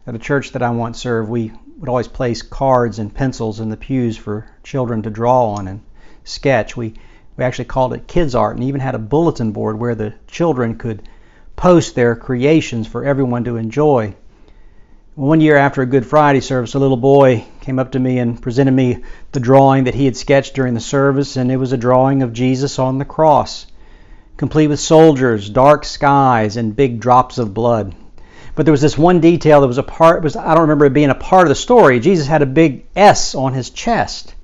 At a church that I once served, we would always place cards and pencils in the pews for children to draw on and sketch. We actually called it kids art, and even had a bulletin board where the children could post their creations for everyone to enjoy. One year after a Good Friday service, a little boy came up to me and presented me the drawing that he had sketched during the service, and it was a drawing of Jesus on the cross, complete with soldiers, dark skies, and big drops of blood. But there was this one detail that was I don't remember it being a part of the story. Jesus had a big S on his chest.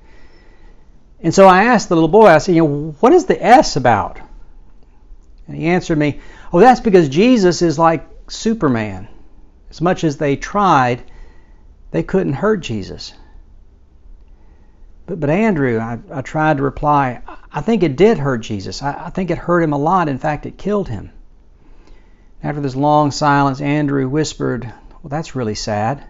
And so I asked the little boy, I said, what is the S about? And he answered me, oh, that's because Jesus is like Superman. As much as they tried, they couldn't hurt Jesus. But Andrew, I tried to reply, I think it did hurt Jesus. I think it hurt him a lot. In fact, it killed him. After this long silence, Andrew whispered, well, that's really sad.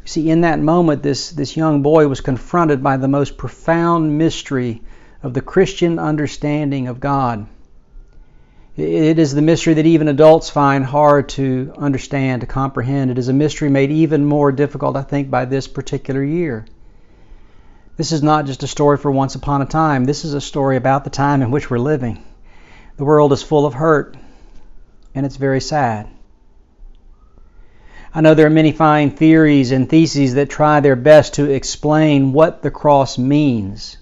You see, in that moment, this young boy was confronted by the most profound mystery of the Christian understanding of God. It is the mystery that even adults find hard to understand, to comprehend. It is a mystery made even more difficult, I think, by this particular year. This is not just a story for once upon a time. This is a story about the time in which we're living. The world is full of hurt, and it's very sad. I know there are many fine theories and theses that try their best to explain what the cross means.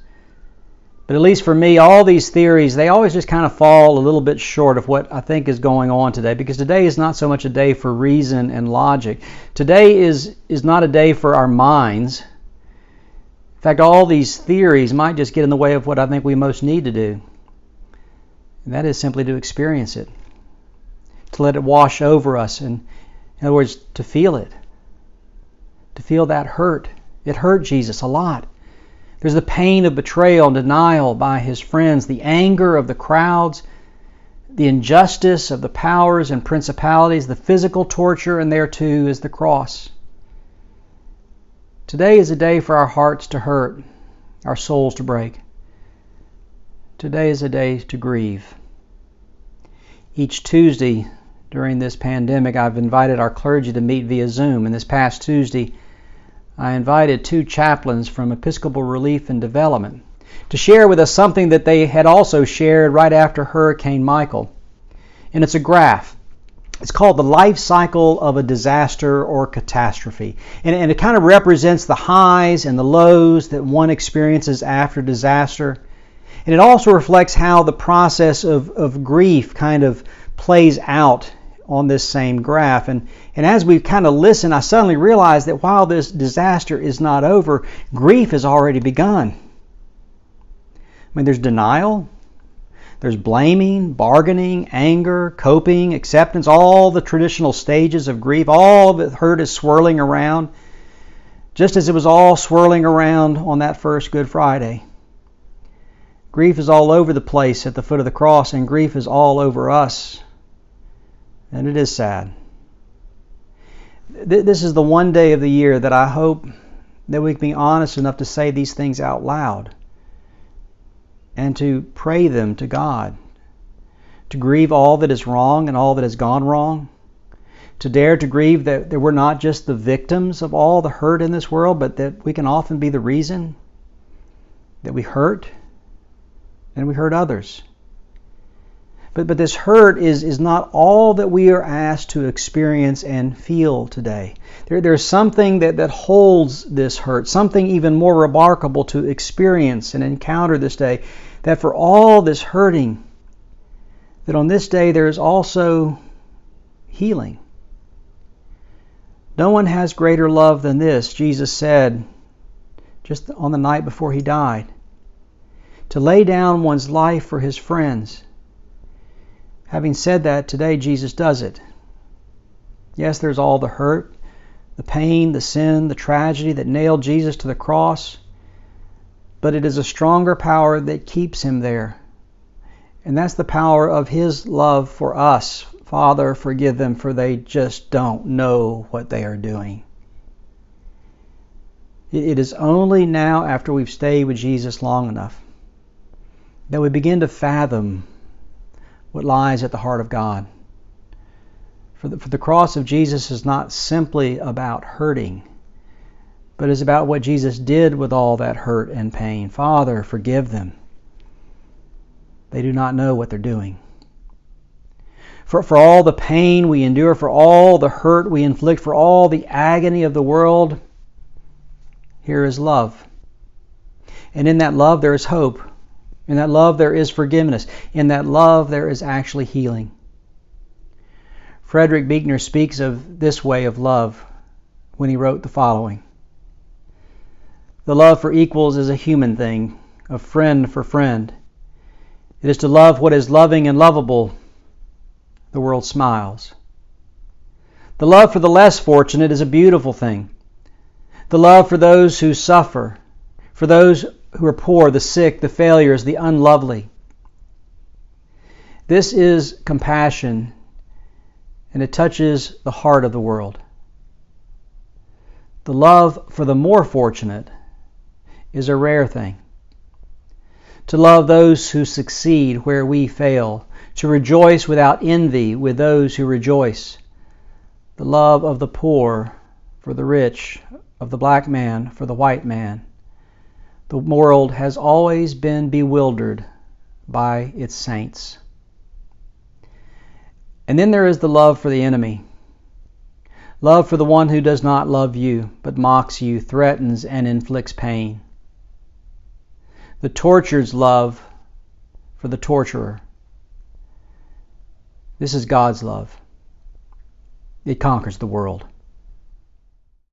But at least for me, all these theories, they always just kind of fall a little bit short of what I think is going on today, because today is not so much a day for reason and logic. Today is not a day for our minds. In fact, all these theories might just get in the way of what I think we most need to do. And that is simply to experience it, to let it wash over us, and in other words, to feel it, to feel that hurt. It hurt Jesus a lot. There's the pain of betrayal and denial by his friends, the anger of the crowds, the injustice of the powers and principalities, the physical torture, and there too is the cross. Today is a day for our hearts to hurt, our souls to break. Today is a day to grieve. Each Tuesday during this pandemic, I've invited our clergy to meet via Zoom, and this past Tuesday, I invited 2 chaplains from Episcopal Relief and Development to share with us something that they had also shared right after Hurricane Michael. And it's a graph. It's called the life cycle of a disaster or catastrophe. And it kind of represents the highs and the lows that one experiences after disaster. And it also reflects how the process of grief kind of plays out on this same graph. And as we kind of listen, I suddenly realized that while this disaster is not over, grief has already begun. I mean, there's denial, there's blaming, bargaining, anger, coping, acceptance, all the traditional stages of grief. All the hurt is swirling around, just as it was all swirling around on that first Good Friday. Grief is all over the place at the foot of the cross, and grief is all over us. And it is sad. This is the one day of the year that I hope that we can be honest enough to say these things out loud and to pray them to God, to grieve all that is wrong and all that has gone wrong, to dare to grieve that we're not just the victims of all the hurt in this world, but that we can often be the reason that we hurt and we hurt others. But this hurt is not all that we are asked to experience and feel today. There's something that holds this hurt, something even more remarkable to experience and encounter this day, that for all this hurting, that on this day there is also healing. No one has greater love than this, Jesus said just on the night before he died, to lay down one's life for his friends. Having said that, today Jesus does it. Yes, there's all the hurt, the pain, the sin, the tragedy that nailed Jesus to the cross, but it is a stronger power that keeps him there. And that's the power of his love for us. Father, forgive them, for they just don't know what they are doing. It is only now, after we've stayed with Jesus long enough, that we begin to fathom what lies at the heart of God. For the cross of Jesus is not simply about hurting, but is about what Jesus did with all that hurt and pain. Father, forgive them. They do not know what they're doing. For all the pain we endure, for all the hurt we inflict, for all the agony of the world, here is love. And in that love there is hope. In that love there is forgiveness. In that love there is actually healing. Frederick Buechner speaks of this way of love when he wrote the following. The love for equals is a human thing, of friend for friend. It is to love what is loving and lovable. The world smiles. The love for the less fortunate is a beautiful thing. The love for those who suffer, for those who are poor, the sick, the failures, the unlovely. This is compassion, and it touches the heart of the world. The love for the more fortunate is a rare thing. To love those who succeed where we fail, to rejoice without envy with those who rejoice. The love of the poor for the rich, of the black man for the white man. The world has always been bewildered by its saints. And then there is the love for the enemy. Love for the one who does not love you, but mocks you, threatens, and inflicts pain. The tortured's love for the torturer. This is God's love. It conquers the world.